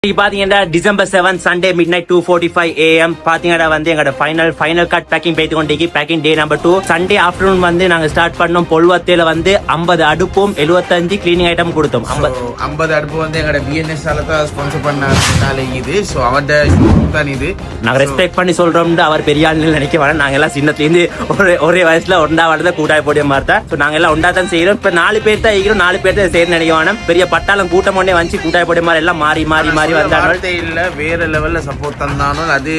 பாத்தீங்கன்னா December 7 Sunday midnight 2:45 AM பாத்தீங்கன்னா வந்து எங்களோட ஃபைனல் கட் பேக்கிங் போயிட்டு கொண்டிருக்கு. Packing day number 2 Sunday afternoon வந்து நாங்க ஸ்டார்ட் பண்ணோம். பொல்வத்தையில வந்து 50 அடுப்பும் 75 கிளீனிங் ஐட்டம் கொடுத்தோம். 50 அடுப்பு வந்து எங்களோட பிஎன்எஸ் தான் ஸ்பான்சர் பண்ணால இது. ஸோ அவர்கிட்ட ஷோரூம் தான் இது. நாங்க ரெஸ்பெக்ட் பண்ணி சொல்றோம்னு அவர் பெரிய ஆளுன்னு நினைக்க வேணாம். நாங்க எல்லாம் சின்னத்துல இருந்து ஒரே வயசுல ஒன்றாவது கூட்டாய் போடிய மாதிரி தான். ஸோ நாங்க எல்லாம் ஒன்றா தான் செய்யறோம். இப்ப 4 பேர் தான் இருக்கிறோம். 4 பேர் தான் செய்யணும் நினைக்க வேணாம். பெரிய பட்டாளம் கூட்டம் ஒன்னே வந்து கூட்டாய் போடிய மாதிரி எல்லாம் மாறி இல்ல வேற லெவல்ல சப்போர்ட் தந்தாலும் அது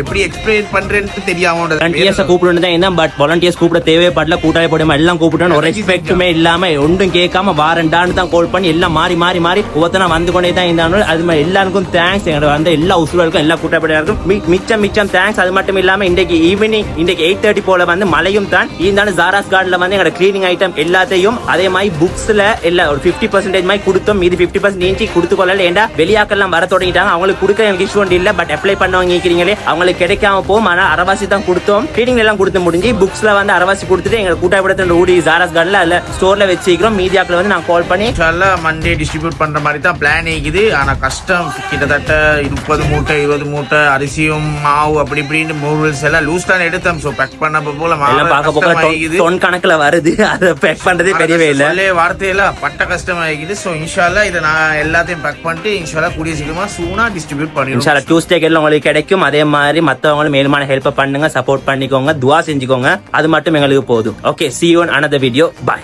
எப்படி எக்ஸ்பிளைன் பண்றேன்னு தெரியாம வாலண்டியர்ஸ் கூப்பிட்டு தான். பட் வாலண்டியர்ஸ் கூப்பிட தேவைப்படல. கூட்டாய் போடிய எல்லாம் கூப்பிட்டு ஒரு ரெஸ்பெக்ட்டுமே இல்லாம ஒன்றும் கேட்காம வாரண்டான்னு தான் கால் பண்ணி எல்லாம் மாறி ஒவ்வொருத்தனா வந்து கொண்டே தான் இருந்தாலும் அது மாதிரி எல்லாருக்கும் தேங்க்ஸ். எங்களோட வந்து எல்லா உசுவலுக்கும் எல்லா கூட்டாய்படியாருக்கும் மிச்சம் தேங்க்ஸ். அது மட்டும் இல்லாம இன்றைக்கு ஈவினிங் 8:30 போல வந்து மழையும் தான் இருந்தாலும் ஜாராஸ் கார்டுல வந்து எங்களோட கிளீனிங் ஐட்டம் எல்லாத்தையும் அதே மாதிரி புக்ஸ்ல எல்லாம் ஒரு 50% மாதிரி கொடுத்தோம். மீதி 50% நீச்சி கொடுத்து கொள்ளல. ஏண்டா வெளியாக்கெல்லாம் வர தொடங்கிட்டாங்க. அவங்களுக்கு கொடுக்க எனக்கு இஷ்யூ இல்ல. பட் அப்ளை பண்ணவங்க இருக்கிறீங்களே அவங்களுக்கு கிடைக்காம போகும். ஆனா அரவாசி தான் கொடுத்தோம். கிளீனிங் எல்லாம் கொடுத்து முடிஞ்சு புக்ஸ்ல வந்து அரவாசி கொடுத்துட்டு எங்க கூட்டாய்படத்துல ஊடி ஜாராஸ் கார்டுல அதுல ஸ்டோர்ல வச்சிருக்கிறோம். மீடியாக்கள் வந்து நான் கால் பண்ணி மண்டே டிஸ்ட்ரிபியூட் பண்ற மாதிரி தான் பிளான் இருக்குது. ஆனா கஷ்டம் கிட்டத்தட்ட 30 மூட்டை 20 மூட்டை அரிசியும் மாவு அப்படி இப்படின்னு மூவில்ஸ் எல்லாம் லூஸ் தான் எடுத்தோம். ஸோ பேக் பண்ண போல டொன் கணக்குல வருது. அதை பேக் பண்றதே பெரியவே இல்லை. வார்த்தையில பட்ட கஷ்டம் ஆகிக்குது. ஸோ இன்ஷால்லா இதை நான் எல்லாத்தையும் பேக் பண்ணிட்டு இன்ஷால்லா கூடிய சீக்கிரமா சூனா டிஸ்ட்ரிபியூட் பண்ணிடுவோம். இன்ஷால்லா டியூஸ்டேக்கு எல்லாம் உங்களுக்கு கிடைக்கும். அதே மாதிரி மற்றவங்களும் மேலுமான ஹெல்ப் பண்ணுங்க, சப்போர்ட் பண்ணிக்கோங்க, துவா செஞ்சுக்கோங்க. அது மட்டும் எங்களுக்கு போதும். Okay, see you on another video. Bye.